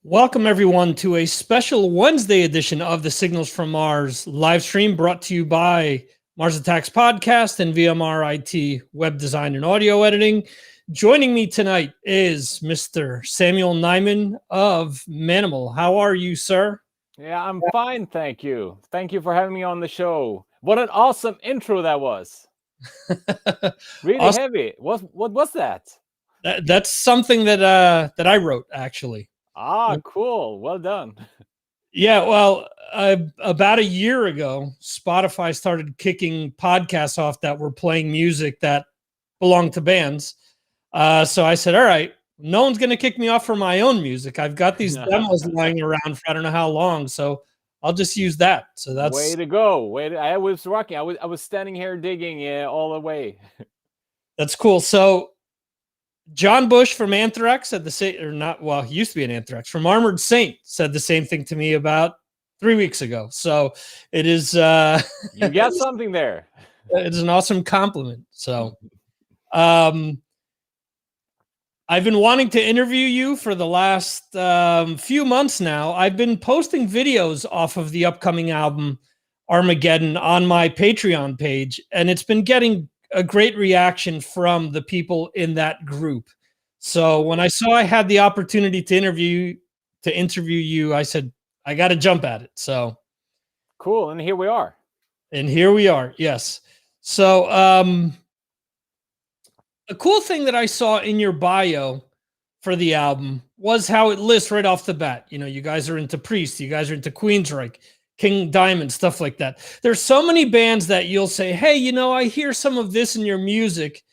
Welcome, everyone, to a special Wednesday edition of the Signals from Mars live stream brought to you by MARSATTACKSPODCAST and VMR IT Web Design and Audio Editing. Joining me tonight is Mr. Samuel Nyman of Manimal. How are you, sir? Yeah, I'm fine, thank you. Thank you for having me on the show. What an awesome intro that was. Really Awesome. heavy. What was that? That's something that I wrote, actually. Cool. Well done. Yeah, well, about a year ago, Spotify started kicking podcasts off that were playing music that belonged to bands. So I said, all right, no one's going to kick me off for my own music. I've got these demos lying around for I don't know how long, so I'll just use that. So that's way to go. I was rocking. I was standing here digging all the way. That's cool. So John Bush from Anthrax said the same, or not, well, he used to be an Anthrax, from Armored Saint said the same thing to me about 3 weeks ago. So it is you got something there. It's an awesome compliment. So I've been wanting to interview you for the last few months now. I've been posting videos off of the upcoming album Armageddon on my Patreon page, and it's been getting a great reaction from the people in that group. So when I saw I had the opportunity to interview you, I said, I got to jump at it. So cool. And here we are. Yes. So a cool thing that I saw in your bio for the album was how it lists right off the bat. You know, you guys are into Priest, you guys are into Queensryche, King Diamond, stuff like that. There's so many bands that you'll say, hey, you know, I hear some of this in your music.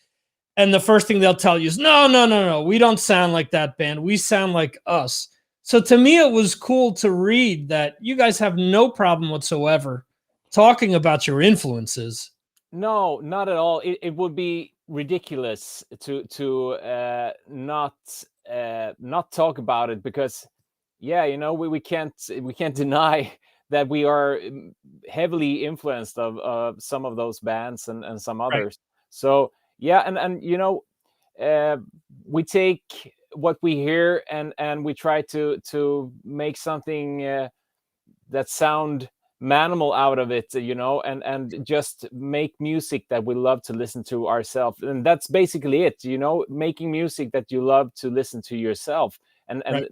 And the first thing they'll tell you is, no, we don't sound like that band. We sound like us. So to me, it was cool to read that you guys have no problem whatsoever talking about your influences. No, not at all. It would be ridiculous to not talk about it, because you know, we can't deny that we are heavily influenced of some of those bands and some others. Right. So and you know, we take what we hear and we try to make something that sound Manimal out of it, you know, and just make music that we love to listen to ourselves. And that's basically it, you know, making music that you love to listen to yourself. And right.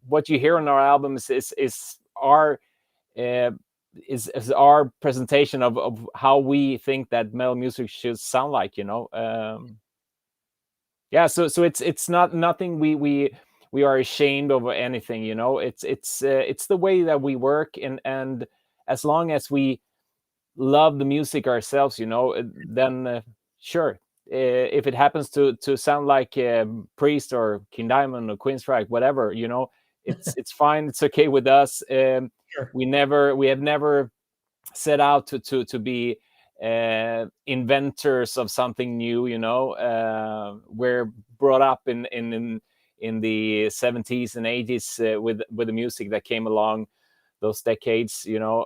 What you hear on our albums is our presentation of how we think that metal music should sound like, you know. So it's not nothing we are ashamed of or anything, you know. It's the way that we work, and as long as we love the music ourselves, you know, then sure. If it happens to sound like Priest or King Diamond or Queensryche, whatever, you know, it's fine. It's okay with us. Sure. We have never set out to be inventors of something new, you know. We're brought up in the 70s and 80s with the music that came along those decades, you know,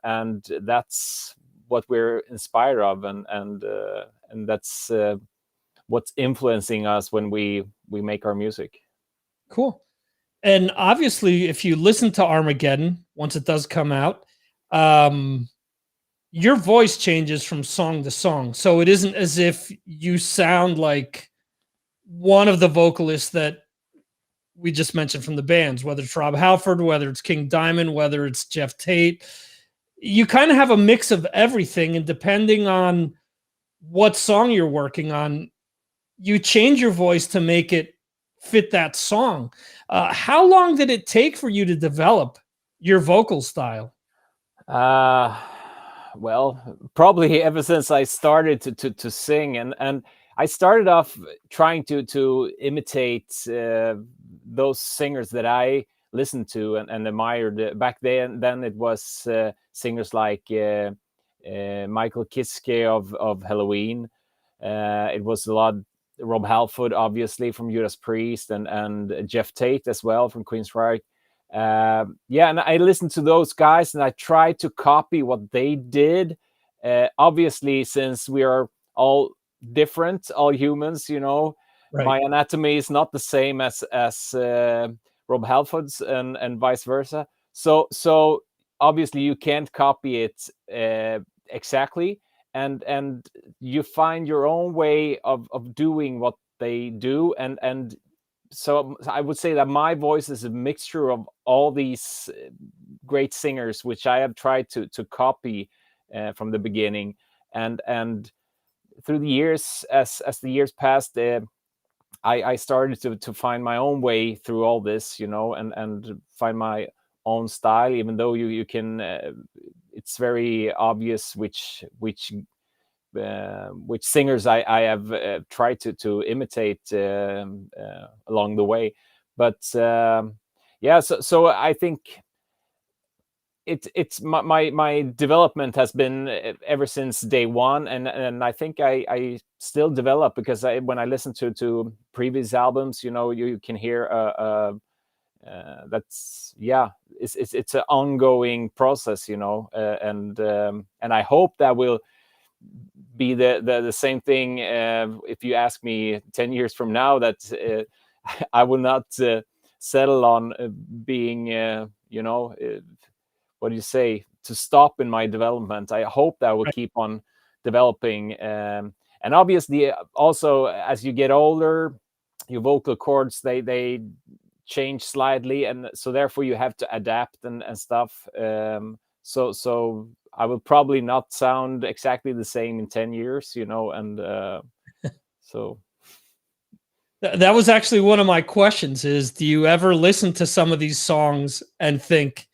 and that's what we're inspired of, and that's what's influencing us when we make our music. Cool. And obviously, if you listen to Armageddon once it does come out, your voice changes from song to song, so it isn't as if you sound like one of the vocalists that we just mentioned from the bands, whether it's Rob Halford, whether it's King Diamond, whether it's Jeff Tate. You kind of have a mix of everything, and depending on what song you're working on, you change your voice to make it fit that song. How long did it take for you to develop your vocal style? Well, probably ever since I started to sing, and I started off trying to imitate those singers that I listened to and admired. Back then it was singers like Michael Kiske of Halloween. It was a lot Rob Halford, obviously, from Judas Priest, and Jeff Tate as well from Queensryche. And I listened to those guys and I tried to copy what they did. Obviously, since we are all different, all humans, you know, right. My anatomy is not the same as Rob Halford's and vice versa. So obviously you can't copy it exactly, and you find your own way of doing what they do, and so I would say that my voice is a mixture of all these great singers, which I have tried to copy from the beginning, and through the years, as the years passed, I started to find my own way through all this, and find my own style. Even though you can, it's very obvious which singers I have tried to imitate along the way. But yeah, so I think it's my development has been ever since day one, and I think I still develop, because when I listen to previous albums, you can hear that's it's an ongoing process, and I hope that will be the same thing if you ask me 10 years from now, that I will not settle on being what do you say, to stop in my development. I hope that I will keep on developing, and obviously also as you get older, your vocal cords they change slightly, and so therefore you have to adapt and stuff. So I will probably not sound exactly the same in 10 years, and so. That was actually one of my questions is, do you ever listen to some of these songs and think,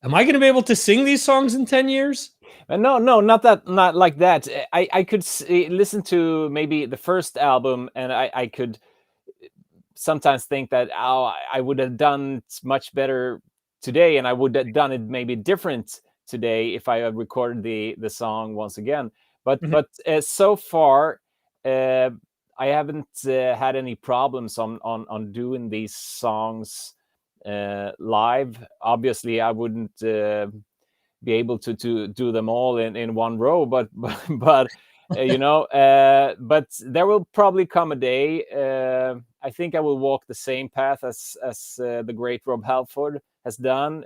am I going to be able to sing these songs in 10 years? No, not like that. I could listen to maybe the first album, and I could sometimes think that, I would have done much better today, and I would have done it maybe different today if I had recorded the song once again. But so far, I haven't had any problems on doing these songs live. Obviously, I wouldn't be able to do them all in one row, but but but there will probably come a day. I think I will walk the same path as the great Rob Halford has done.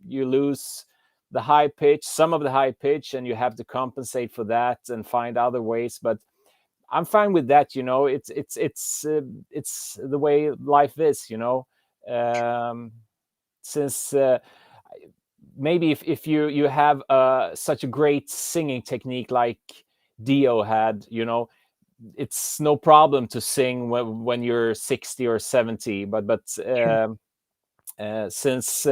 You lose the high pitch, some of the high pitch, and you have to compensate for that and find other ways. But I'm fine with that. It's the way life is. Since maybe if you have such a great singing technique like Dio had, it's no problem to sing when you're 60 or 70. But since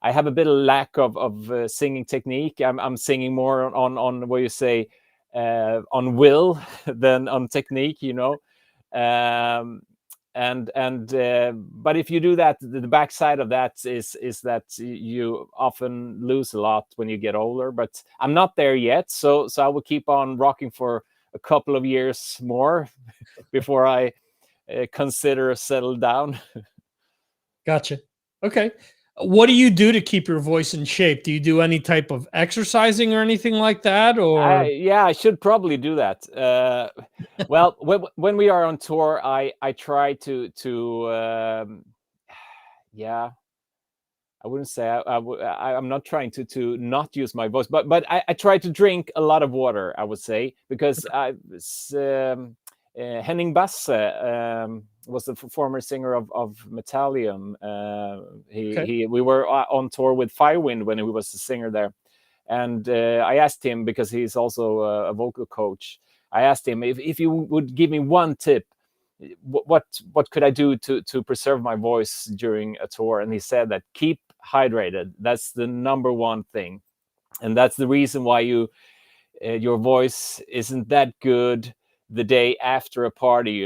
I have a bit of lack of singing technique, I'm singing more on what you say, on will than on technique, but if you do that, the backside of that is that you often lose a lot when you get older. But I'm not there yet, so I will keep on rocking for a couple of years more before I consider settle down. Gotcha. Okay. What do you do to keep your voice in shape? Do you do any type of exercising or anything like that? Or I should probably do that. Well, when we are on tour, I try to I wouldn't say I'm not trying to not use my voice, but I try to drink a lot of water, I would say, because Henning Basse was the former singer of Metallium. We were on tour with Firewind when he was the singer there, and I asked him, because he's also a vocal coach. I asked him if you would give me one tip, what could I do to preserve my voice during a tour? And he said that keep hydrated. That's the number one thing, and that's the reason why your voice isn't that good the day after a party,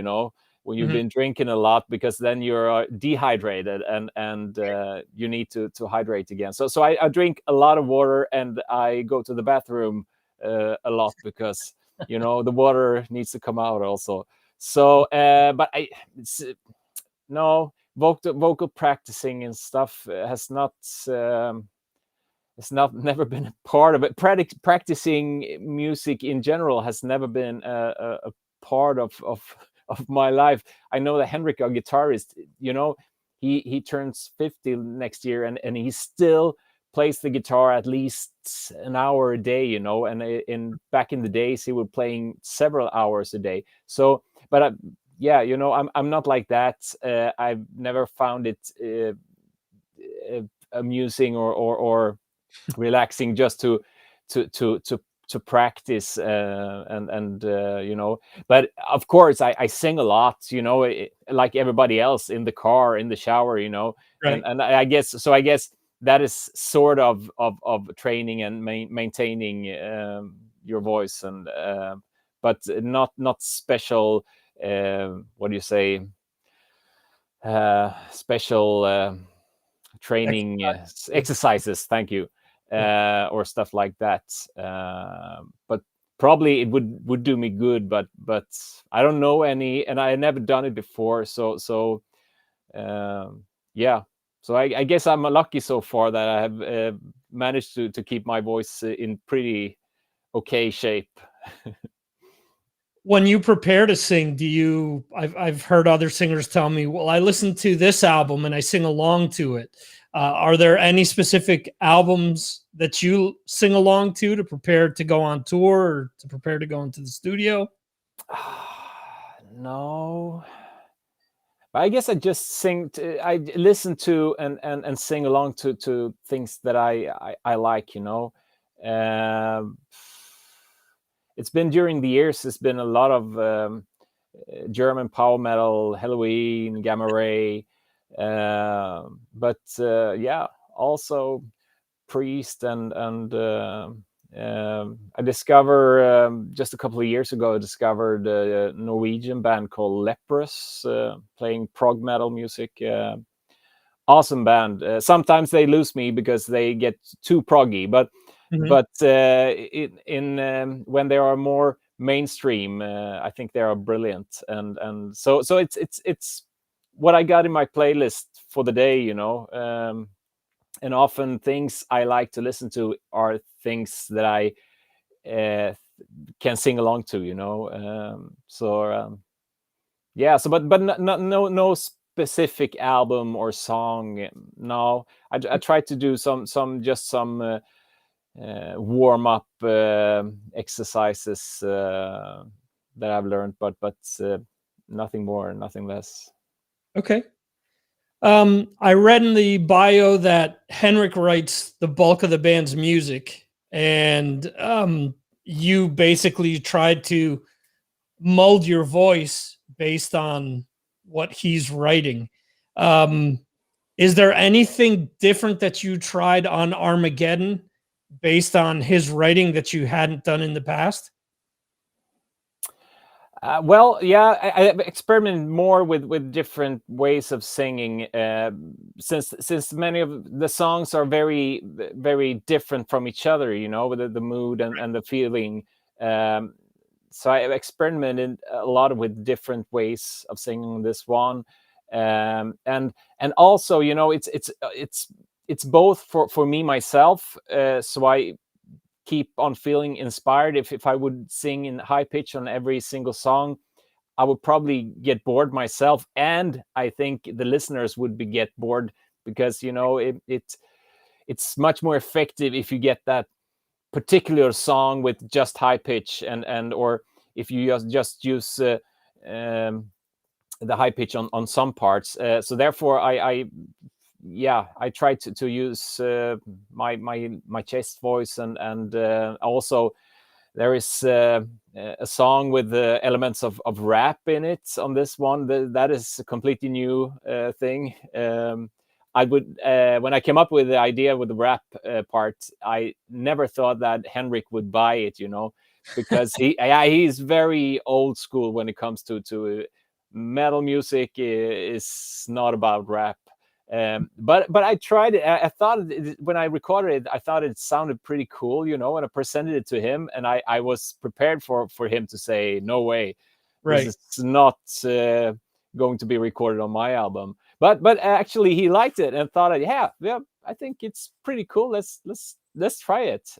when you've been drinking a lot, because then you're dehydrated and you need to hydrate again. So I drink a lot of water, and I go to the bathroom a lot, because the water needs to come out also. So but no, vocal practicing and stuff has not it's never been a part of it. Practicing music in general has never been a part of my life. I know that Henrik, our guitarist, he turns 50 next year, and he still plays the guitar at least an hour a day, you know. And in back in the days, he was playing several hours a day. So, but yeah, you know, I'm not like that. I've never found it amusing or relaxing just to practice, and you know. But of course, I sing a lot, you know, like everybody else, in the car, in the shower, you know. Right. And I guess so. I guess that is sort of training and maintaining your voice, and but not special. What do you say? Special training exercises. Thank you. Or stuff like that. But probably it would do me good, but I don't know any, and I never done it before. So yeah. So I guess I'm lucky so far that I have managed to keep my voice in pretty okay shape. When you prepare to sing, do you? I've heard other singers tell me, "Well, I listen to this album and I sing along to it." Are there any specific albums that you sing along to prepare to go on tour or to prepare to go into the studio? No. But I guess I just sing. I listen to and sing along to things that I like. You know, Um it's been during the years. It's been a lot of German power metal, Halloween, Gamma Ray, but yeah, also Priest and I discovered just a couple of years ago. I discovered a Norwegian band called Leprous, playing prog metal music. Awesome band. Sometimes they lose me because they get too proggy, but Mhm. when they are more mainstream, I think they are brilliant. And so it's what I got in my playlist for the day, you know. And often things I like to listen to are things that I can sing along to, you know. Yeah. So, but no specific album or song. No, I try to do some warm up exercises that I've learned, but nothing more, nothing less. Okay. I read in the bio that Henrik writes the bulk of the band's music, and you basically tried to mold your voice based on what he's writing. Um, is there anything different that you tried on Armageddon based on his writing that you hadn't done in the past? Well, yeah, I experimented more with different ways of singing, since many of the songs are very different from each other, you know, with the mood and the feeling. Um, so I experimented a lot with different ways of singing this one, and also, you know, it's both for me myself. So I keep on feeling inspired. If I would sing in high pitch on every single song, I would probably get bored myself, and I think the listeners would get bored, because you know it's much more effective if you get that particular song with just high pitch, and or if you just use um, the high pitch on some parts. So therefore, I try to use my chest voice, and also there is a song with the elements of rap in it on this one. That is a completely new thing. I would when I came up with the idea with the rap part, I never thought that Henrik would buy it, you know, because he's very old school when it comes to metal music. Is not about rap. But I tried it. I thought when I recorded it, I thought it sounded pretty cool, you know, and I presented it to him, and I was prepared for him to say, "No way, this Right. is not going to be recorded on my album." But actually, he liked it and thought, "Yeah, I think it's pretty cool. Let's try it."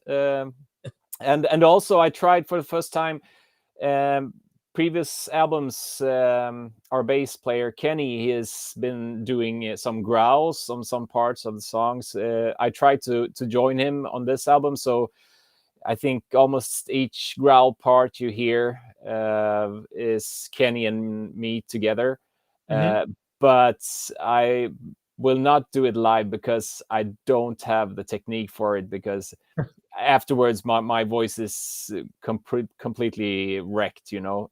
And also, I tried for the first time. Um, previous albums, our bass player Kenny, he has been doing some growls on some parts of the songs. I tried to join him on this album, so I think almost each growl part you hear is Kenny and me together. But I will not do it live because I don't have the technique for it, because afterwards my voice is completely wrecked, you know.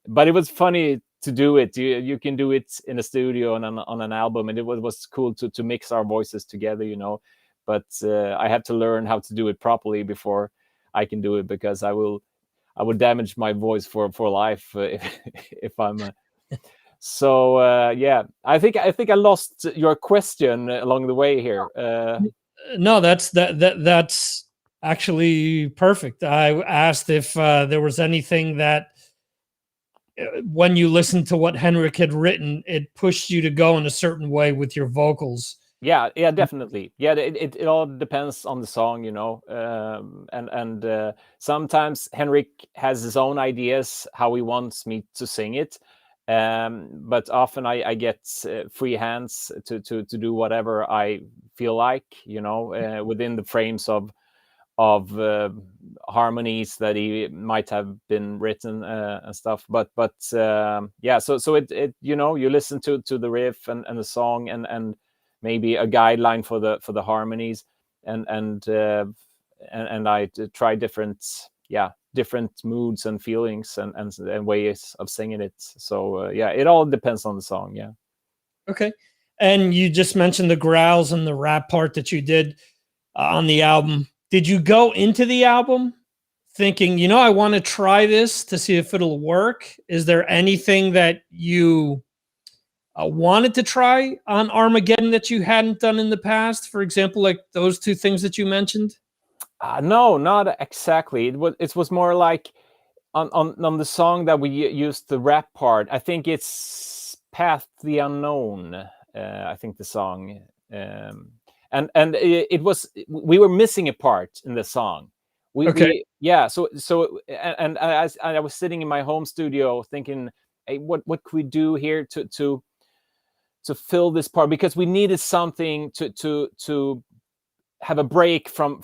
But it was funny to do it. You can do it in a studio and on an album, and it was cool to mix our voices together, you know. But I have to learn how to do it properly before I can do it, because I would damage my voice for life if I'm so yeah. I think I lost your question along the way here. No, that's actually perfect. I asked if there was anything that when you listened to what Henrik had written, it pushed you to go in a certain way with your vocals. Yeah, definitely. Yeah, it all depends on the song, you know. And sometimes Henrik has his own ideas how he wants me to sing it. But often I get free hands to do whatever I feel like, you know, within the frames of harmonies that he might have been written and stuff. But yeah, so it you know, you listen to the riff and the song and maybe a guideline for the harmonies, and I try different moods and feelings and ways of singing it. So yeah, it all depends on the song. Yeah. Okay. And you just mentioned the growls and the rap part that you did on the album. Did you go into the album thinking, you know, I want to try this to see if it'll work? Is there anything that you wanted to try on Armageddon that you hadn't done in the past? For example, like those two things that you mentioned? No, not exactly. It was more like on the song that we used the rap part. I think it's Path the Unknown. I think the song, and it was, we were missing a part in the song. We yeah. So and I was sitting in my home studio thinking, hey, what could we do here to fill this part, because we needed something to have a break from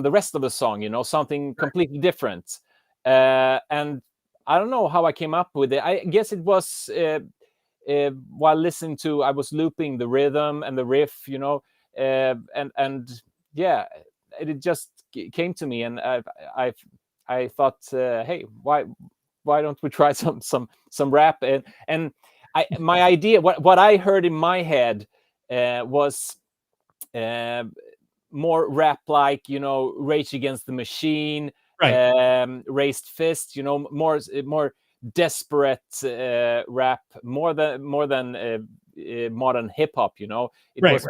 the rest of the song, you know, something completely different. And I don't know how I came up with it. I guess it was while listening to, I was looping the rhythm and the riff, you know, and yeah, it just came to me, and I thought, hey, why don't we try some rap? And my idea, what I heard in my head was more rap, like, you know, Rage Against the Machine, Right. Raised Fist, you know, more desperate rap, more than modern hip hop, you know. It Right. was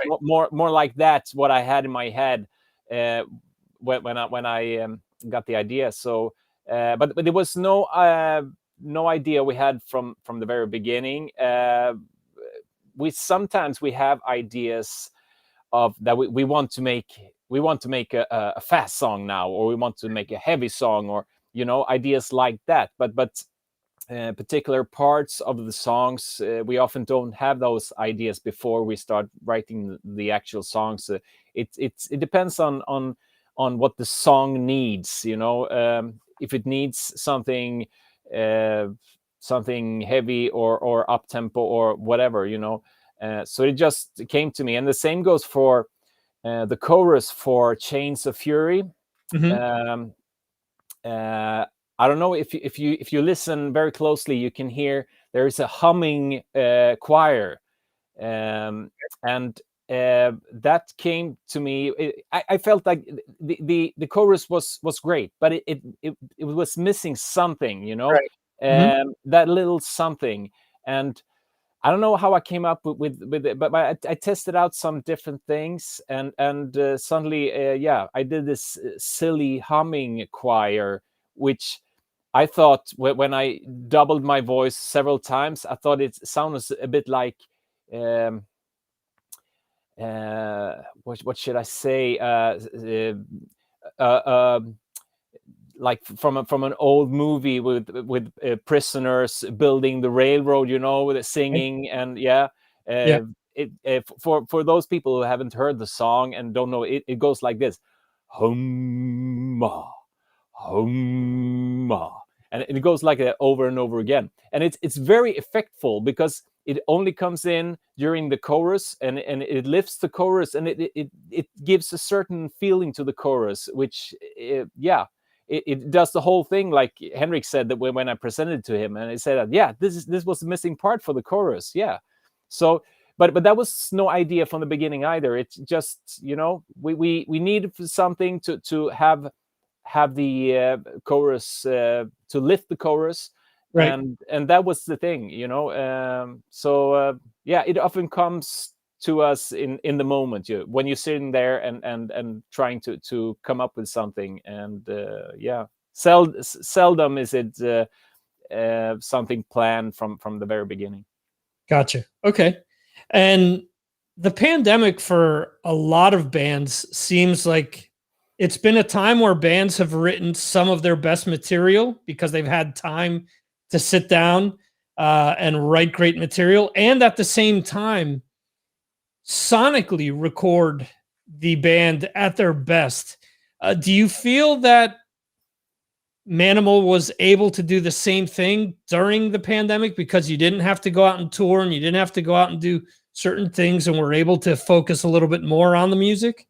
more like that, what I had in my head when I got the idea. So but there was no idea we had from the very beginning. We have ideas of that we want to make a fast song now, or we want to make a heavy song, or, you know, ideas like that. But particular parts of the songs, we often don't have those ideas before we start writing the actual songs. It depends on what the song needs, you know. If it needs something something heavy or up tempo or whatever, you know. So it just came to me, and the same goes for the chorus for Chains of Fury. Um, I don't know if you listen very closely, you can hear there is a humming choir, and that came to me. I felt like the chorus was great, but it was missing something, you know, that little something. And I don't know how I came up with it, but I tested out some different things, and suddenly, yeah, I did this silly humming choir, which I thought, when I doubled my voice several times, I thought it sounded a bit like, um, what should I say? Uh, like from an old movie with prisoners building the railroad, with the singing. And yeah, Yeah. for those people who haven't heard the song and don't know it, it goes like this: hum hum, and it goes like that over and over again. And it's very effectful because it only comes in during the chorus, and it lifts the chorus, and it gives a certain feeling to the chorus, which it does the whole thing. Like Henrik said that when I presented to him, and I said that, yeah, this was the missing part for the chorus. Yeah. So but that was no idea from the beginning either. It's just, we needed something to have the chorus, to lift the chorus. Right. And that was the thing, yeah, it often comes to us in the moment, when you're sitting there and trying to come up with something. And yeah, seldom is it something planned from the very beginning. Gotcha. Okay. And the pandemic for a lot of bands seems like it's been a time where bands have written some of their best material because they've had time to sit down and write great material, and at the same time, sonically record the band at their best. Do you feel that Manimal was able to do the same thing during the pandemic because you didn't have to go out and tour and you didn't have to go out and do certain things, and were able to focus a little bit more on the music?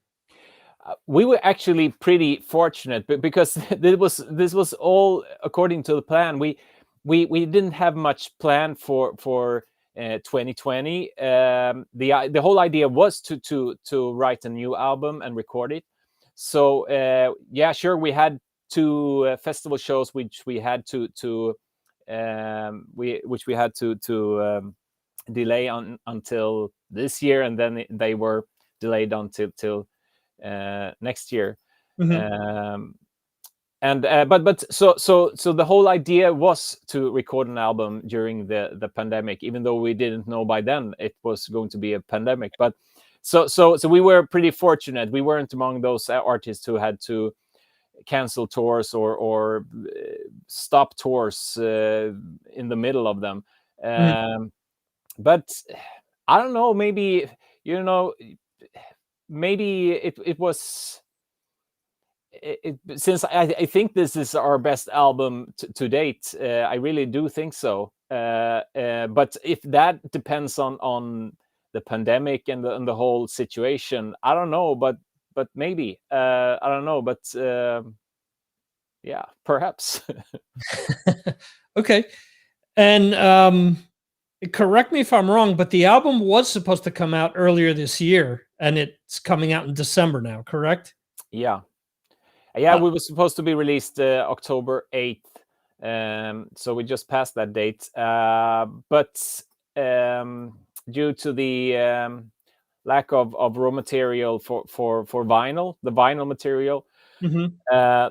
We were actually pretty fortunate because this was all according to the plan. We didn't have much planned for 2020. The whole idea was to write a new album and record it. So yeah, sure, we had two festival shows which we had to delay until this year, and then they were delayed until next year. Mhm. And but so the whole idea was to record an album during the pandemic, even though we didn't know by then it was going to be a pandemic. But so we were pretty fortunate. We weren't among those artists who had to cancel tours or stop tours in the middle of them. Mhm. But I don't know, maybe, maybe it was since I think this is our best album to date. I really do think so. But if that depends on the pandemic and the whole situation, I don't know. But maybe, I don't know. But yeah, perhaps. Okay. And correct me if I'm wrong, but the album was supposed to come out earlier this year, and it's coming out in December now, correct? Yeah. Uh, We were supposed to be released October 8th. So we just passed that date. But due to the lack of raw material for vinyl, the vinyl material, mhm.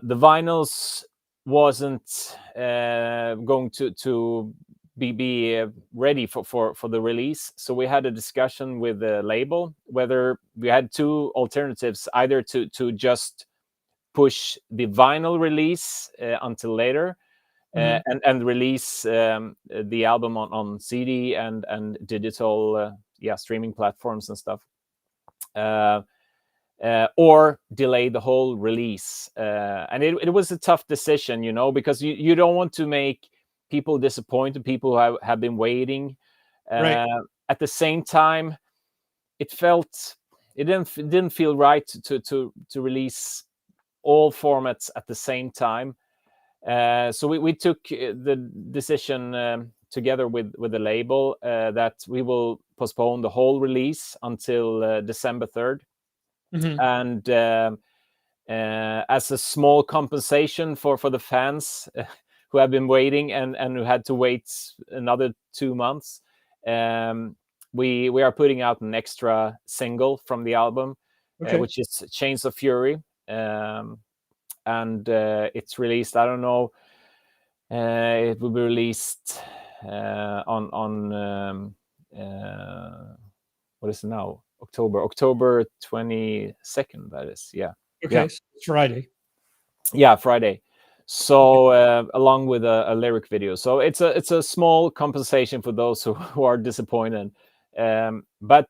the vinyls wasn't going to be ready for the release. So we had a discussion with the label whether we had two alternatives: either to just push the vinyl release until later, Mhm. and release the album on CD and digital, streaming platforms and stuff, uh, or delay the whole release. And it was a tough decision, because you don't want to make people disappointed, people who have been waiting. Right. At the same time, it didn't feel right to release all formats at the same time. So we took the decision, together with the label, that we will postpone the whole release until December 3rd. Mhm. And as a small compensation for the fans who have been waiting and who had to wait another 2 months, we are putting out an extra single from the album, Okay. which is Chains of Fury. And it's released, I don't know, it will be released on what is it now? October 22nd, that is. Yeah. Okay. So it's Friday. Yeah, Friday. So along with a lyric video, so it's a small compensation for those who are disappointed. But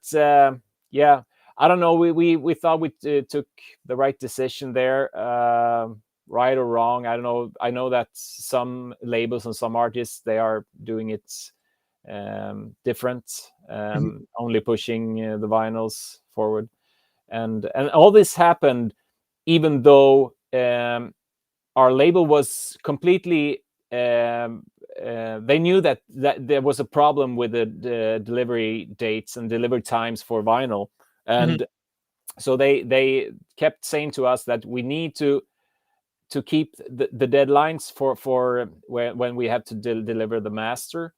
yeah, I don't know. We thought we took the right decision there, right or wrong. I don't know. I know that some labels and some artists, they are doing it different, only pushing the vinyls forward, and all this happened even though our label was completely they knew that there was a problem with the delivery dates and delivery times for vinyl, and so they kept saying to us that we need to keep the deadlines for when we have to deliver the master,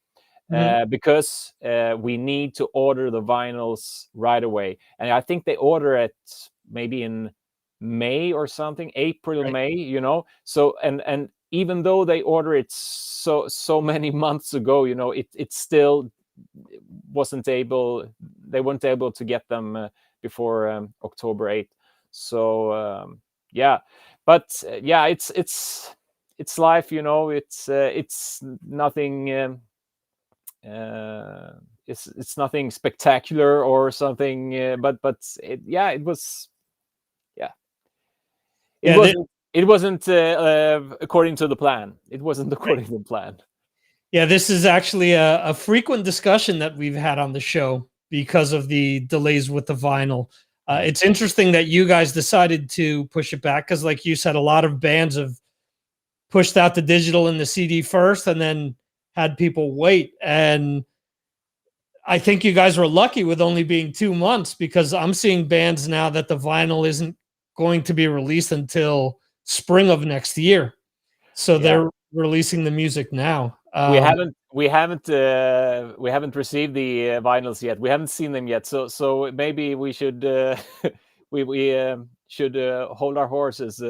because we need to order the vinyls right away. And I think they order it maybe in May or something, April, Right. May, you know. So and even though they order it so many months ago, you know, it still wasn't able. They weren't able to get them before October 8th. So yeah, but yeah, it's life, you know. It's nothing. It's nothing spectacular or something, but yeah, it was, yeah, it Yeah, wasn't according to the plan. It wasn't according to the plan. yeah, this is actually a frequent discussion that we've had on the show because of the delays with the vinyl. It's interesting that you guys decided to push it back because, like you said, a lot of bands have pushed out the digital and the CD first and then had people wait. And I think you guys were lucky with only being 2 months, because I'm seeing bands now that the vinyl isn't going to be released until spring of next year. So Yeah, they're releasing the music now. we haven't received the vinyls yet. We haven't seen them yet. So maybe we should we should hold our horses.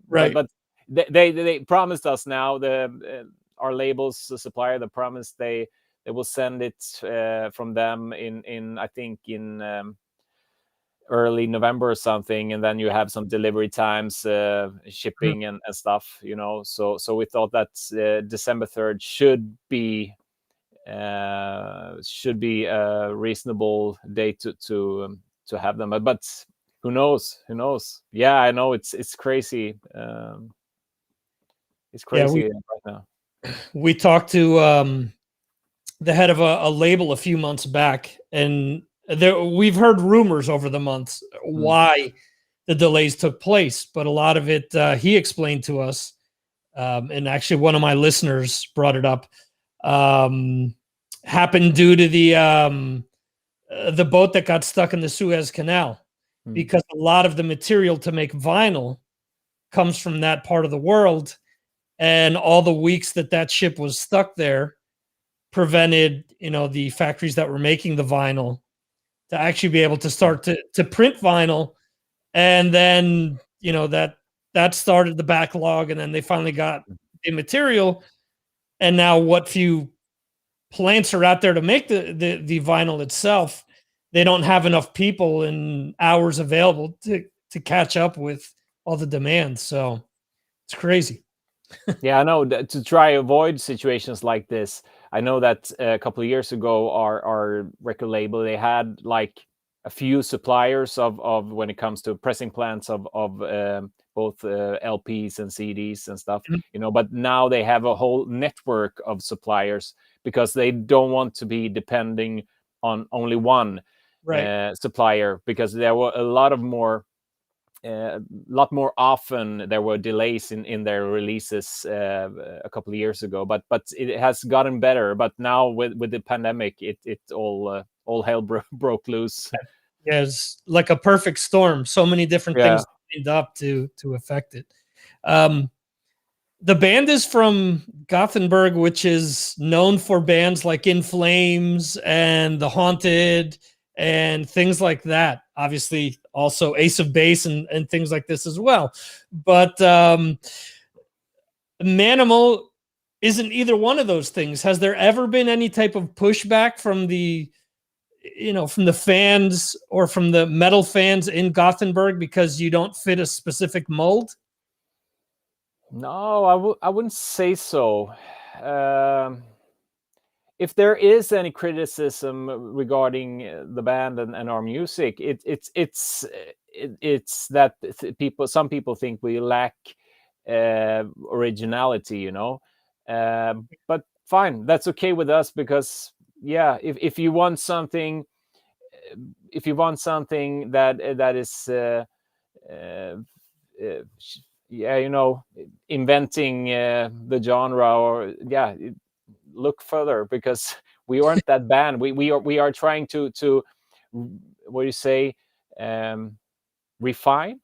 Right. But they promised us now, the our labels, the supplier, the promise they will send it from them in I think in early November or something, and then you have some delivery times, shipping and stuff, you know. So we thought that December 3rd should be a reasonable date to have them. But who knows? Who knows? Yeah, I know it's crazy. It's Yeah, crazy right now. we talked to the head of a label a few months back, and we've heard rumors over the months why the delays took place, but a lot of it he explained to us, and actually one of my listeners brought it up, happened due to the boat that got stuck in the Suez Canal, because a lot of the material to make vinyl comes from that part of the world, and all the weeks that ship was stuck there prevented, you know, the factories that were making the vinyl to actually be able to start to print vinyl. And then, you know, that started the backlog, and then they finally got the material. And now what few plants are out there to make the vinyl itself, they don't have enough people and hours available to catch up with all the demand. So it's crazy. Yeah, I know that to try avoid situations like this. I know that a couple of years ago, our record label, they had like a few suppliers of when it comes to pressing plants of both LPs and CDs and stuff, you know. But now they have a whole network of suppliers because they don't want to be depending on only one supplier, because there were a lot more often there were delays in their releases a couple of years ago, but it has gotten better. But now with the pandemic, it all hell broke loose. Yeah, it's like a perfect storm. So many different things lined up to affect it. The band is from Gothenburg, which is known for bands like In Flames and The Haunted and things like that. Obviously, also Ace of Base and things like this as well. But Manimal isn't either one of those things. Has there ever been any type of pushback from the fans or from the metal fans in Gothenburg because you don't fit a specific mold? No, I wouldn't say so. Um, if there is any criticism regarding the band and our music, it's that some people think we lack originality, you know. But fine, that's okay with us, because yeah, if you want something, if you want something that is uh, yeah, you know, inventing the genre, or yeah, look further, because we aren't that band. We are trying to what do you say, um refine.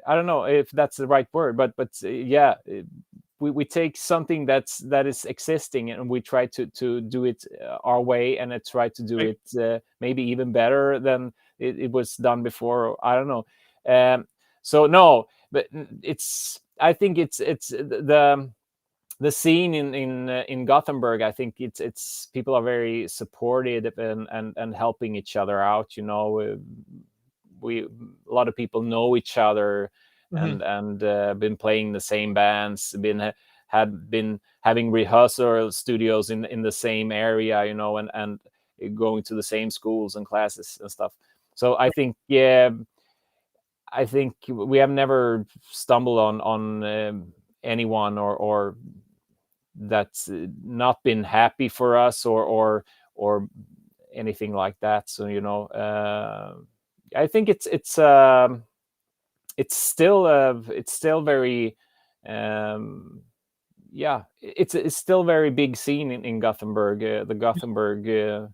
I don't know if that's the right word, but yeah, we take something that is existing, and we try to do it our way, and I try to do Right. it maybe even better than it was done before. I don't know. So no, but it's, I think it's the scene in Gothenburg. I think it's people are very supportive and helping each other out. You know, we a lot of people know each other, Mhm. and been playing the same bands, had been having rehearsal studios in the same area, you know, and going to the same schools and classes and stuff. So I think, yeah, I think we have never stumbled on anyone or that's not been happy for us, or anything like that. So you know, I think it's still very um, yeah, it's still very big scene in Gothenburg. The Gothenburg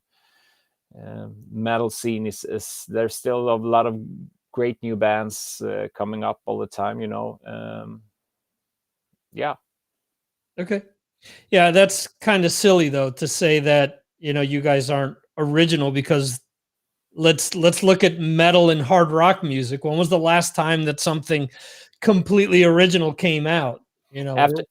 metal scene is there's still a lot of great new bands coming up all the time. You know, yeah. Okay. Yeah, that's kind of silly though to say that, you guys aren't original, because let's look at metal and hard rock music. When was the last time that something completely original came out?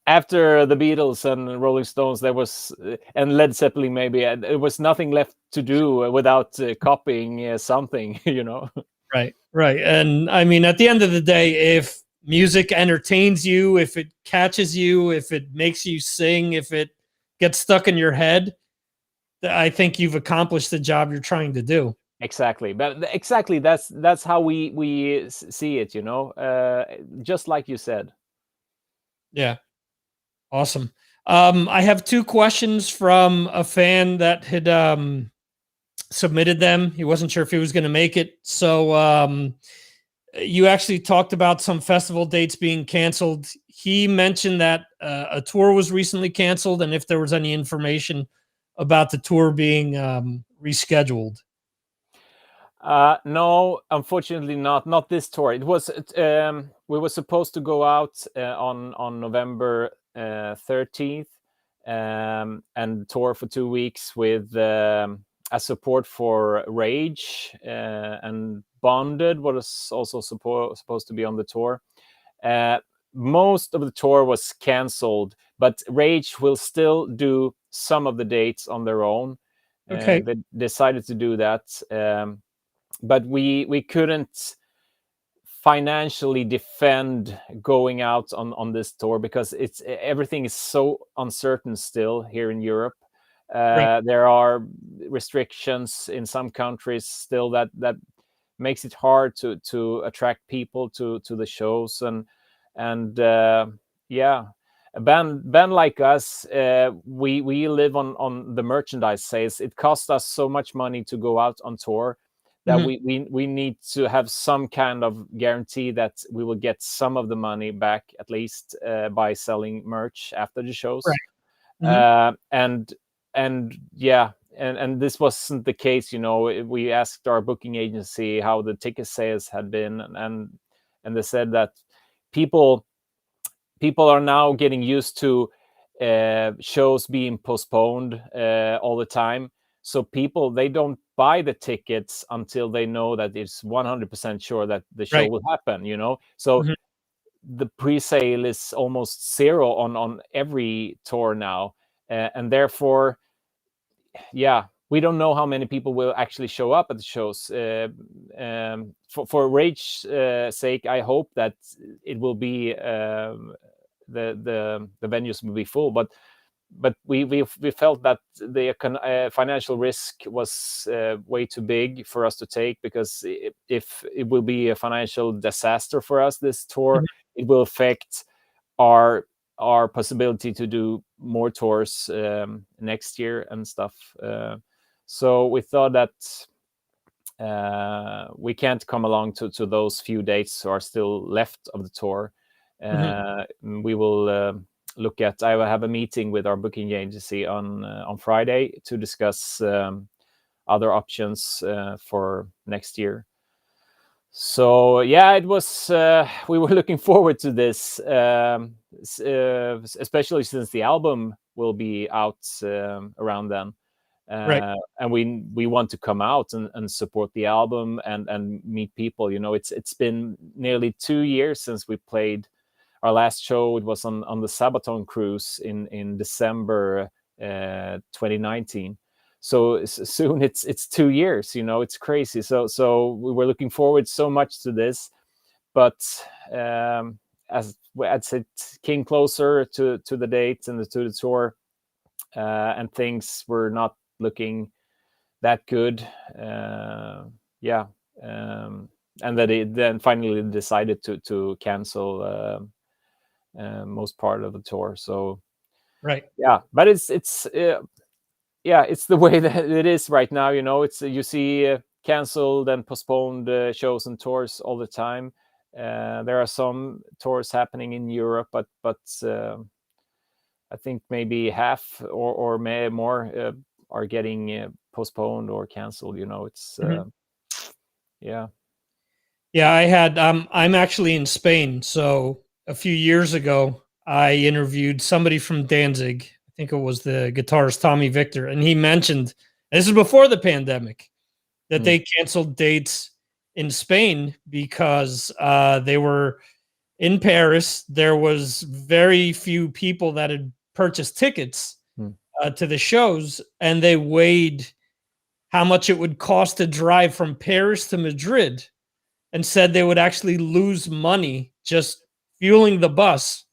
After the Beatles and Rolling Stones, there was and Led Zeppelin, maybe there was nothing left to do without copying something. You know. Right, right. And I mean, at the end of the day, if music entertains you, if it catches you, if it makes you sing, if it gets stuck in your head, I think you've accomplished the job you're trying to do. Exactly, but exactly that's how we see it. You know, just like you said. Yeah, awesome. I have two questions from a fan that had submitted them. He wasn't sure if he was going to make it. So you actually talked about some festival dates being canceled. He mentioned that a tour was recently canceled, and if there was any information about the tour being rescheduled. No, unfortunately not. Not this tour. It was we were supposed to go out on November 13th, and tour for 2 weeks with a support for Rage, and Bonded was also supposed to be on the tour. Uh, Most of the tour was cancelled, but Rage will still do some of the dates on their own. Okay. They decided to do that. But we couldn't financially defend going out on this tour, because it's everything is so uncertain still here in Europe. Right. There are restrictions in some countries still that makes it hard to attract people to the shows, and yeah, a band like us, we live on the merchandise sales. It costs us so much money to go out on tour that Mhm. we need to have some kind of guarantee that we will get some of the money back, at least by selling merch after the shows. Right. Mhm. And yeah, and this wasn't the case. You know, we asked our booking agency how the ticket sales had been, and they said that people people are now getting used to shows being postponed all the time. So people, they don't buy the tickets until they know that it's 100% sure that the show Right. will happen. You know, so Mhm. the pre-sale is almost zero on every tour now, and therefore, yeah, we don't know how many people will actually show up at the shows. For Rage sake, I hope that it will be the venues will be full. But we felt that the financial risk was way too big for us to take, because if it will be a financial disaster for us, this tour, it will affect our possibility to do more tours next year and stuff. So we thought that we can't come along to those few dates are still left of the tour. We will look at. I will have a meeting with our booking agency on Friday to discuss other options for next year. So yeah, it was. We were looking forward to this, especially since the album will be out around then. Right. And we want to come out and support the album and meet people. You know, it's been nearly 2 years since we played our last show. It was on the Sabaton cruise in December 2019. So soon it's 2 years. You know, it's crazy. So we were looking forward so much to this, but as it came closer to the date and to the tour, and things were not looking that good. And that it then finally decided to cancel most part of the tour. So Right. yeah, but it's the way that it is right now. You know, it's you see canceled and postponed shows and tours all the time. There are some tours happening in Europe, but I think maybe half or more are getting postponed or canceled. You know, it's yeah. Yeah, I had I'm actually in Spain, so a few years ago I interviewed somebody from Danzig. I think it was the guitarist Tommy Victor, and he mentioned, this is before the pandemic, that they canceled dates in Spain because they were in Paris. There was very few people that had purchased tickets to the shows, and they weighed how much it would cost to drive from Paris to Madrid, and said they would actually lose money just fueling the bus,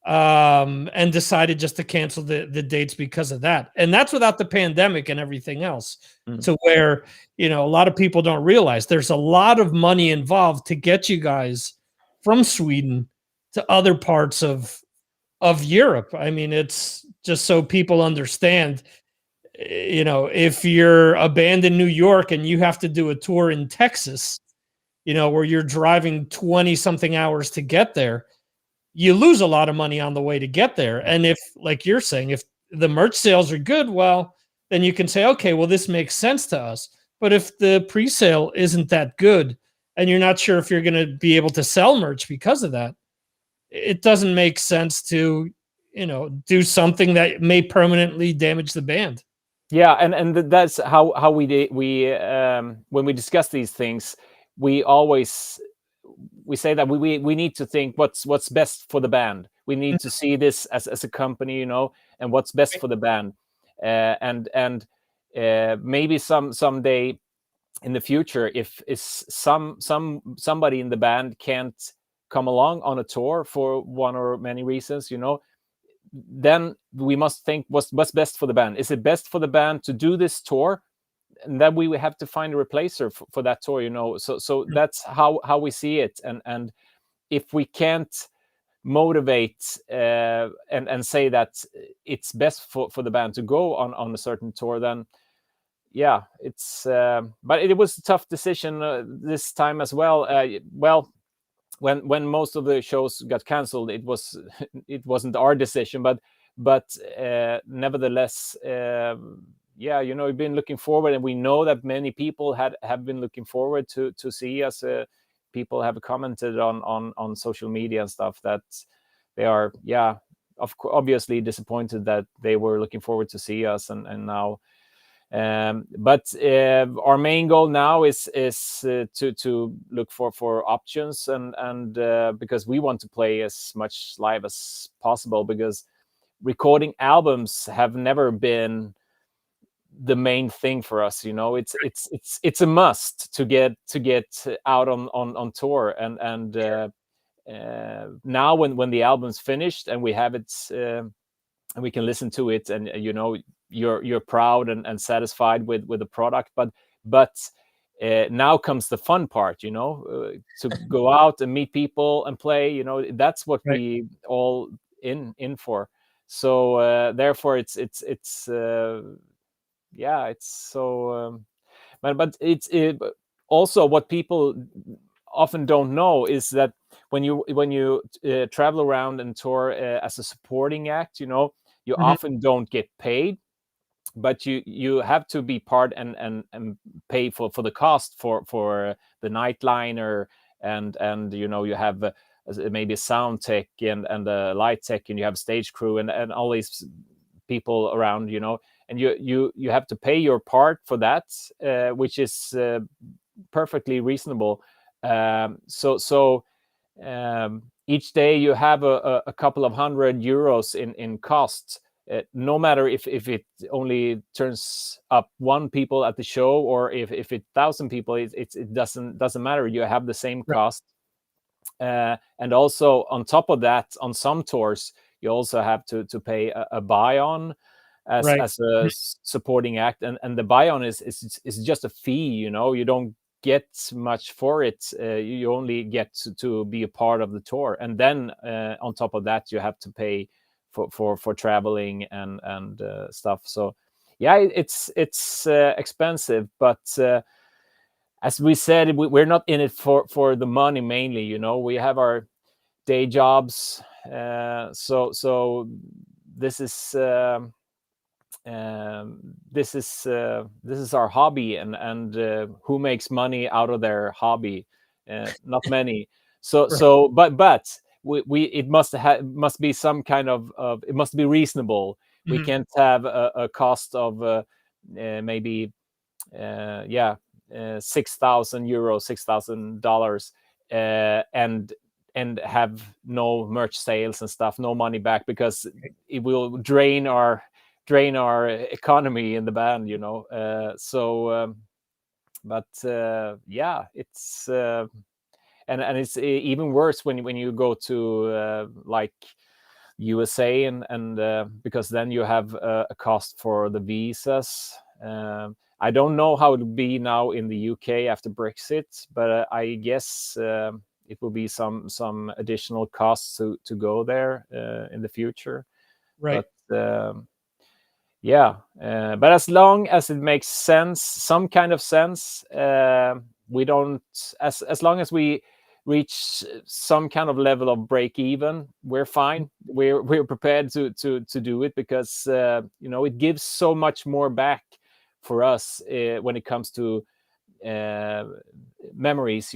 and decided just to cancel the dates because of that. And that's without the pandemic and everything else. So where, you know, a lot of people don't realize there's a lot of money involved to get you guys from Sweden to other parts of Europe. I mean, it's just so people understand, you know, if you're a band in New York and you have to do a tour in Texas, you know, where you're driving 20 something hours to get there, you lose a lot of money on the way to get there. And if, like you're saying, if the merch sales are good, well, then you can say, okay, well, this makes sense to us. But if the pre-sale isn't that good and you're not sure if you're going to be able to sell merch because of that, it doesn't make sense to, you know, do something that may permanently damage the band. Yeah, and that's how we when we discuss these things, we always say that we need to think what's best for the band. We need to see this as a company, you know, and what's best for the band. And maybe someday in the future, if somebody in the band can't come along on a tour for one or many reasons, you know, then we must think what's best for the band. Is it best for the band to do this tour, and then we have to find a replacer for that tour, you know? So that's how we see it. And if we can't motivate and say that it's best for the band to go on a certain tour, then yeah, it's but it was a tough decision this time as well. Well, when most of the shows got canceled, it wasn't our decision, but nevertheless, yeah, you know, we've been looking forward, and we know that many people have been looking forward to see us. People have commented on social media and stuff that they are, yeah, obviously disappointed that they were looking forward to see us, and now. But our main goal now is to look for options, and because we want to play as much live as possible, because recording albums have never been the main thing for us. You know, it's a must to get out on tour, and now when the album's finished and we have it, and we can listen to it, and you're proud and satisfied with the product, but now comes the fun part, to go out and meet people and play. That's what Right. we all in for. So therefore it's yeah, it's so but it's also what people often don't know is that when you travel around and tour as a supporting act, you Mhm. often don't get paid, but you have to be part and pay for the cost for the nightliner, and you have maybe a sound tech and a light tech, and you have stage crew and all these people around, and you have to pay your part for that, which is perfectly reasonable. So each day you have a couple of €100 in costs, no matter if it only turns up one people at the show, or if it 1,000 people, it doesn't matter. You have the same Right. cost. And also on top of that, on some tours, you also have to pay a buy-on as Right. a supporting act, and the buy-on is just a fee. You don't get much for it. You only get to be a part of the tour, and then on top of that, you have to pay for traveling and stuff. So yeah, it's expensive, but as we said, we're not in it for the money mainly. We have our day jobs, so this is this is our hobby, and who makes money out of their hobby? Not many. But it must be some kind of it must be reasonable. We Mhm. can't have a cost of maybe yeah, €6,000, $6,000, and have no merch sales and stuff, no money back, because it will drain our economy in the band. But yeah, it's and it's even worse when you go to like USA, and because then you have a cost for the visas. I don't know how it will be now in the UK after Brexit, but I guess it will be some additional costs to go there in the future. Right. But yeah, but as long as it makes sense, some kind of sense, we don't. As long as we reach some kind of level of break even, we're fine. We're prepared to do it, because it gives so much more back for us when it comes to memories.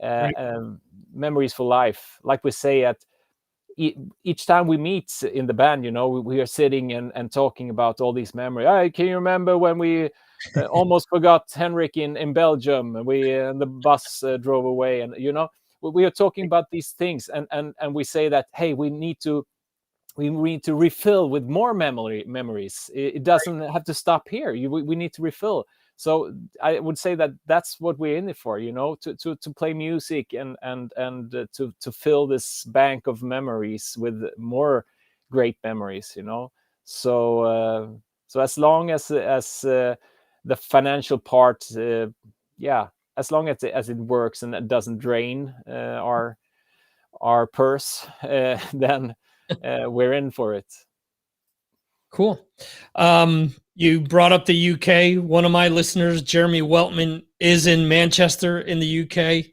Right. Memories for life, like we say at each time we meet in the band. We are sitting and talking about all these memories. Hey, can you remember when we almost forgot Henrik in Belgium, and the bus drove away, and we are talking about these things, and we say that, hey, we need to refill with more memories. It doesn't have to stop here. We need to refill. So I would say that that's what we're in it for, to play music and to fill this bank of memories with more great memories. So as long as the financial part, yeah, as long as it works and it doesn't drain our purse, then we're in for it. Cool. You brought up the UK. One of my listeners, Jeremy Weltman, is in Manchester in the UK.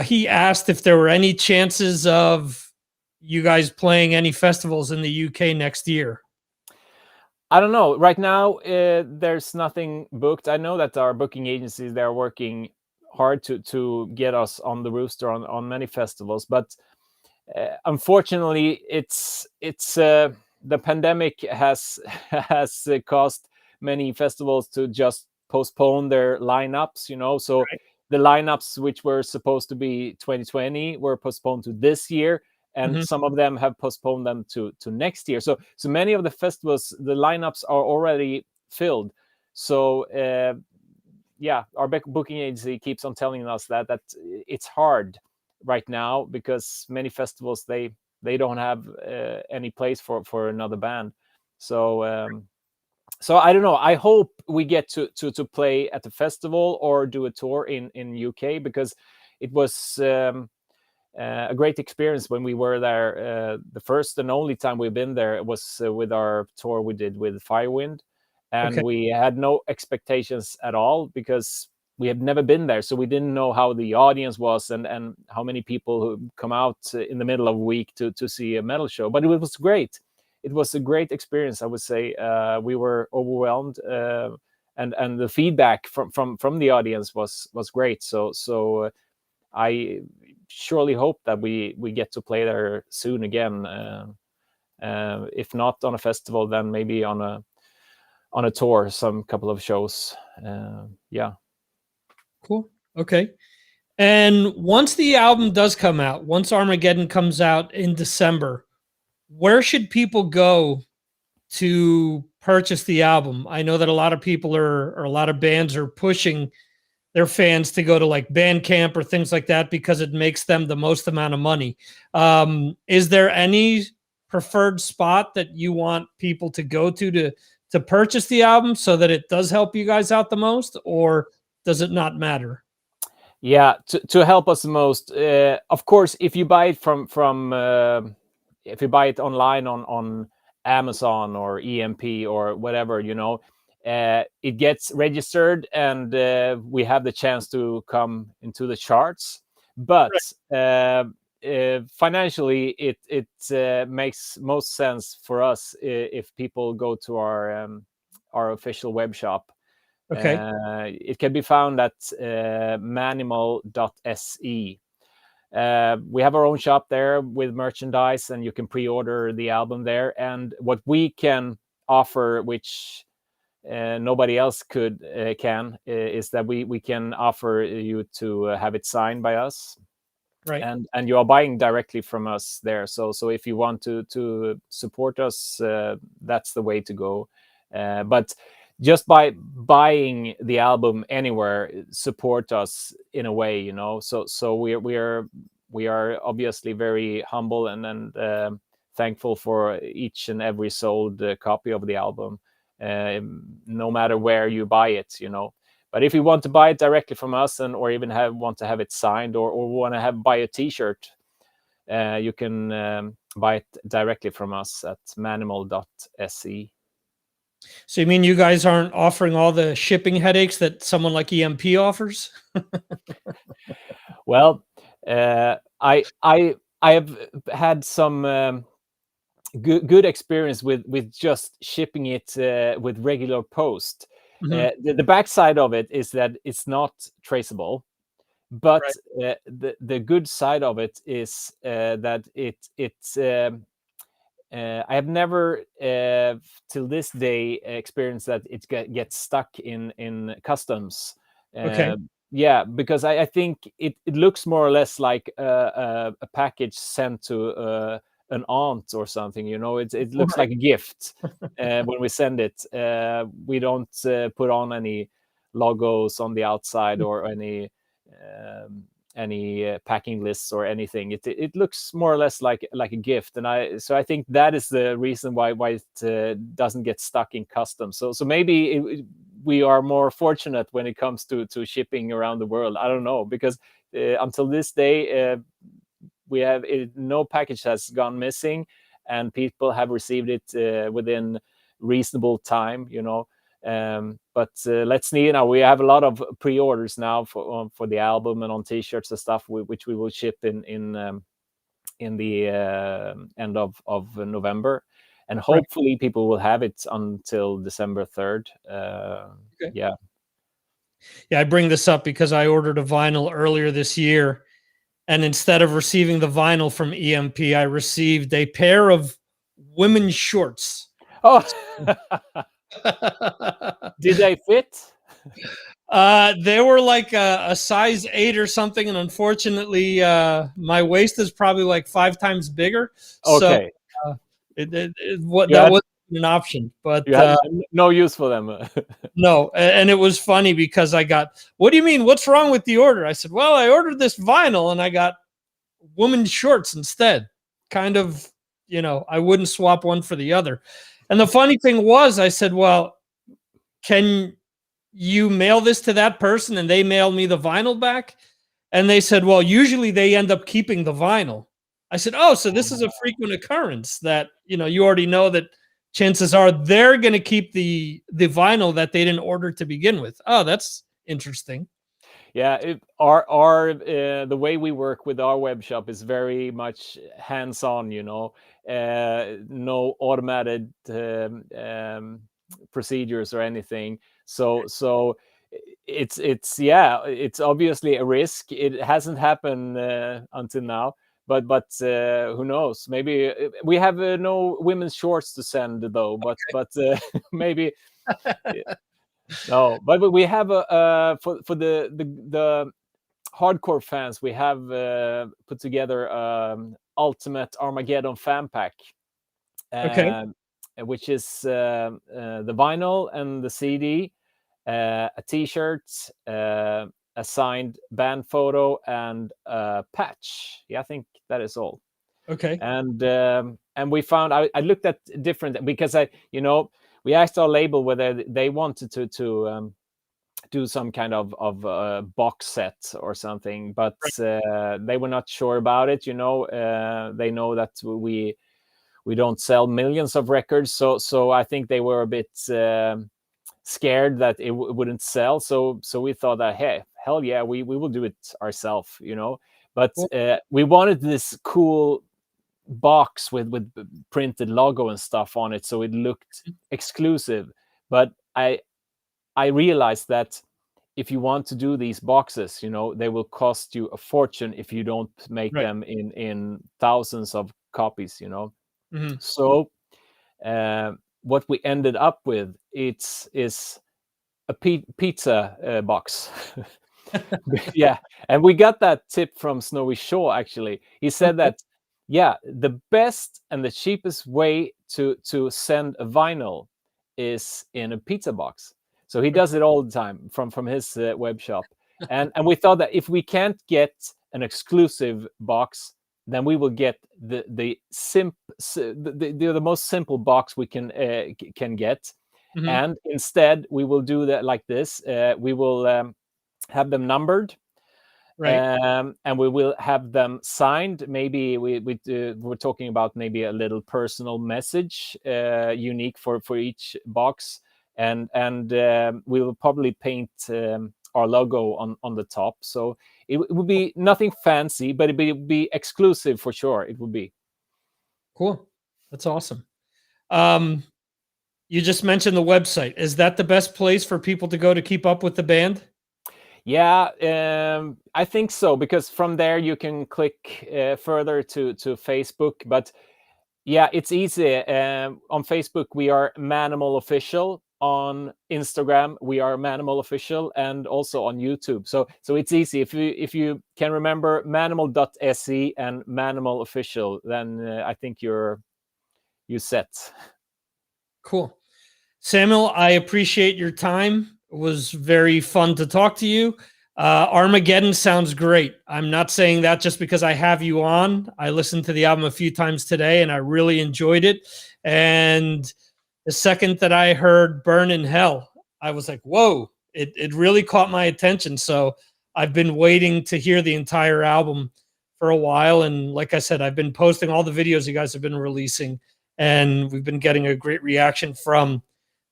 He asked if there were any chances of you guys playing any festivals in the UK next year. I don't know. Right now, there's nothing booked. I know that our booking agencies, they're working hard to get us on the rooster on many festivals, but unfortunately, it's the pandemic has has caused many festivals to just postpone their lineups. So Right. the lineups which were supposed to be 2020 were postponed to this year, and Mhm. some of them have postponed them to next year. So many of the festivals, the lineups are already filled. So yeah, our booking agency keeps on telling us that it's hard right now, because many festivals they don't have any place for another band. So so I don't know. I hope we get to play at the festival or do a tour in UK, because it was a great experience when we were there. The first and only time we've been there was with our tour we did with Firewind, and Okay. we had no expectations at all, because we had never been there, so we didn't know how the audience was and how many people who come out in the middle of a week to see a metal show. But it was great. It was a great experience, I would say. We were overwhelmed, and the feedback from the audience was great. So I surely hope that we get to play there soon again. If not on a festival, then maybe on a tour, some couple of shows. Yeah. Cool. Okay. And once the album does come out, once Armageddon comes out in December, where should people go to purchase the album? I know that a lot of people or a lot of bands are pushing their fans to go to like Bandcamp or things like that because it makes them the most amount of money. Is there any preferred spot that you want people to go to purchase the album so that it does help you guys out the most, or does it not matter? Yeah, to help us the most, of course, if you buy it from if you buy it online on Amazon or EMP or whatever, it gets registered, and we have the chance to come into the charts. But financially, it makes most sense for us if people go to our official web shop. Okay. It can be found at manimal.se. We have our own shop there with merchandise, and you can pre-order the album there. And what we can offer, which nobody else can, is that we can offer you to have it signed by us. Right. And you are buying directly from us there. So if you want to support us, that's the way to go. But just by buying the album anywhere, support us in a way, So we are obviously very humble and thankful for each and every sold copy of the album, no matter where you buy it, But if you want to buy it directly from us, or even want to have it signed, or want to buy a T-shirt, you can buy it directly from us at manimal.se. So you mean you guys aren't offering all the shipping headaches that someone like EMP offers? Well, I have had some good experience with just shipping it with regular post. Mm-hmm. The backside of it is that it's not traceable, but Right. the good side of it is that it's I have never till this day experienced that it gets stuck in customs. Okay. Yeah, because I think it looks more or less like a package sent to an aunt or something. It looks like a gift when we send it. We don't put on any logos on the outside or any packing lists or anything. It looks more or less like a gift, and I think that is the reason why it doesn't get stuck in customs. So maybe we are more fortunate when it comes to shipping around the world. I don't know, because until this day we have no package has gone missing, and people have received it within reasonable time. But let's see. We have a lot of pre-orders now for the album and on T-shirts and stuff, which we will ship in the end of November, and hopefully people will have it until December 3rd. Okay. Yeah. Yeah, I bring this up because I ordered a vinyl earlier this year, and instead of receiving the vinyl from EMP, I received a pair of women's shorts. Oh, did they fit? They were like a size 8 or something, and unfortunately, my waist is probably like 5 times bigger. Okay. So that had- wasn't an option, but You had no use for them. no. And it was funny because I got, what do you mean? What's wrong with the order? I said, well, I ordered this vinyl and I got women's shorts instead. Kind of, I wouldn't swap one for the other. And the funny thing was, I said, well, can you mail this to that person? And they mailed me the vinyl back. And they said, well, usually they end up keeping the vinyl. I said, oh, so this is a frequent occurrence that, you already know that chances are they're going to keep the vinyl that they didn't order to begin with. Oh, that's interesting. Yeah, our the way we work with our web shop is very much hands-on, no automated procedures or anything. So it's obviously a risk. It hasn't happened until now, but who knows? Maybe we have no women's shorts to send though. But maybe. No, but we have for the hardcore fans, we have put together Ultimate Armageddon fan pack, Okay. which is the vinyl and the CD, a T-shirt, a signed band photo, and a patch. Yeah, I think that is all. Okay. And we found I looked at different, because we asked our label whether they wanted to do some kind of box set or something, but they were not sure about it. They know that we don't sell millions of records, so I think they were a bit scared that it wouldn't sell. So we thought that, hey, hell yeah, we will do it ourselves. But we wanted this cool box with printed logo and stuff on it, so it looked exclusive. But I realized that if you want to do these boxes, they will cost you a fortune if you don't make them in thousands of copies. Mm-hmm. So what we ended up with is a pizza box. Yeah, and we got that tip from Snowy Shaw. Actually, he said that the best and the cheapest way to send a vinyl is in a pizza box. So he does it all the time from his web shop. And we thought that if we can't get an exclusive box, then we will get the most simple box we can get. Mm-hmm. And instead we will do that like this. We will have them numbered. And we will have them signed. Maybe we're talking about maybe a little personal message, unique for each box, and we will probably paint our logo on the top. So it would be nothing fancy, but it would be exclusive for sure. It would be cool. That's awesome. You just mentioned the website. Is that the best place for people to go to keep up with the band? Yeah, I think so, because from there you can click further to Facebook. But yeah, it's easy. On Facebook we are Manimal Official. On Instagram we are Manimal Official, and also on YouTube. So it's easy. If you can remember Manimal.se and Manimal Official, then I think you set. Cool. Samuel, I appreciate your time. It was very fun to talk to you. Armageddon sounds great. I'm not saying that just because I have you on. I listened to the album a few times today and I really enjoyed it. And the second that I heard Burn in Hell, I was like, whoa, it really caught my attention. So I've been waiting to hear the entire album for a while. And like I said, I've been posting all the videos you guys have been releasing, and we've been getting a great reaction from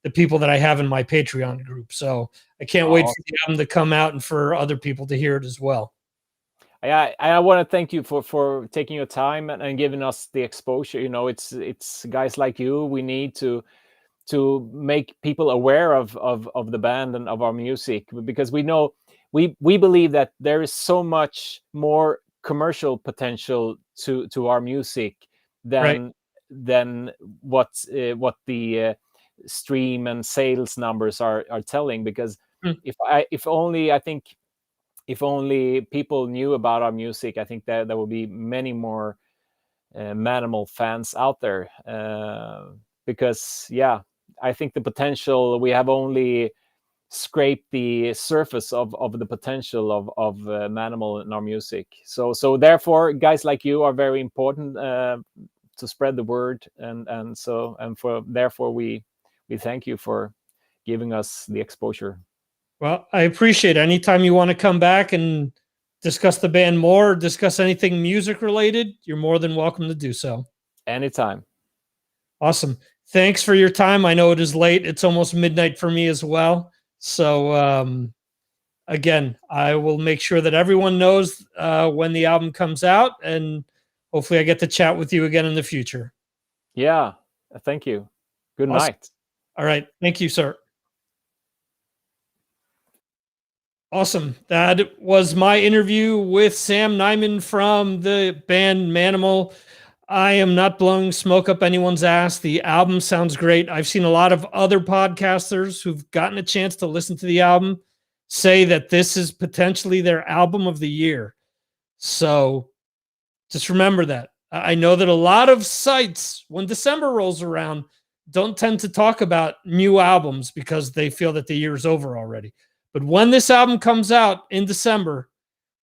the people that I have in my Patreon group. So I can't wait for the album to come out and for other people to hear it as well. I want to thank you for taking your time and giving us the exposure. It's guys like you we need to make people aware of the band and of our music, because we know we believe that there is so much more commercial potential to our music than what the stream and sales numbers are telling. Because if only people knew about our music, I think that there will be many more Manimal fans out there. Because I think the potential, we have only scrape the surface of the potential of Manimal in our music. So therefore, guys like you are very important to spread the word, and therefore we thank you for giving us the exposure. Well, I appreciate it. Anytime you want to come back and discuss the band more, or discuss anything music related, you're more than welcome to do so. Anytime. Awesome. Thanks for your time. I know it is late. It's almost midnight for me as well. So again, I will make sure that everyone knows when the album comes out, and hopefully I get to chat with you again in the future. Yeah. Thank you. Good Awesome. night. All right. Thank you, sir. Awesome. That was my interview with Sam Nyman from the band Manimal. I am not blowing smoke up anyone's ass. The album sounds great. I've seen a lot of other podcasters who've gotten a chance to listen to the album say that this is potentially their album of the year. So just remember that. I know that a lot of sites, when December rolls around, don't tend to talk about new albums because they feel that the year is over already. But when this album comes out in December,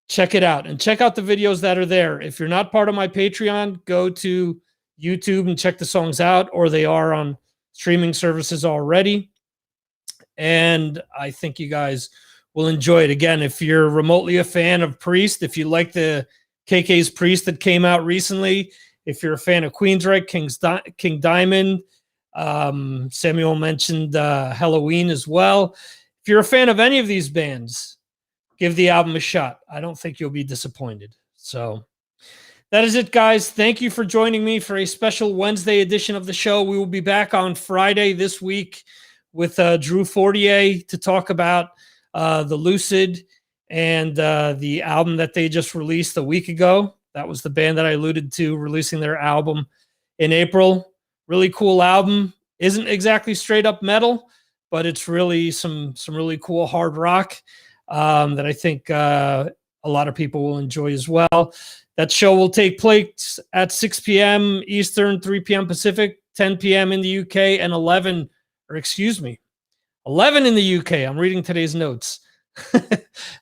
check it out and check out the videos that are there. If you're not part of my Patreon, go to YouTube and check the songs out, or they are on streaming services already. And I think you guys will enjoy it. Again, if you're remotely a fan of Priest, if you like the KK's Priest that came out recently, if you're a fan of Queensryche, King Diamond, Samuel mentioned Halloween as well. If you're a fan of any of these bands, give the album a shot. I don't think you'll be disappointed. So that is it, guys. Thank you for joining me for a special Wednesday edition of the show. We will be back on Friday this week with Drew Fortier to talk about the Lucid and the album that they just released a week ago. That was the band that I alluded to releasing their album in April. Really cool album. Isn't exactly straight up metal, but it's really some really cool hard rock that I think a lot of people will enjoy as well. That show will take place at 6 p.m. Eastern, 3 p.m. Pacific, 10 p.m. in the UK, and 11 in the UK. I'm reading today's notes.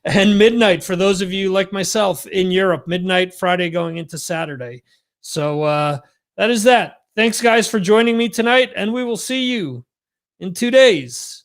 And midnight for those of you like myself in Europe, midnight Friday going into Saturday. So that is that. Thanks, guys, for joining me tonight, and we will see you in 2 days.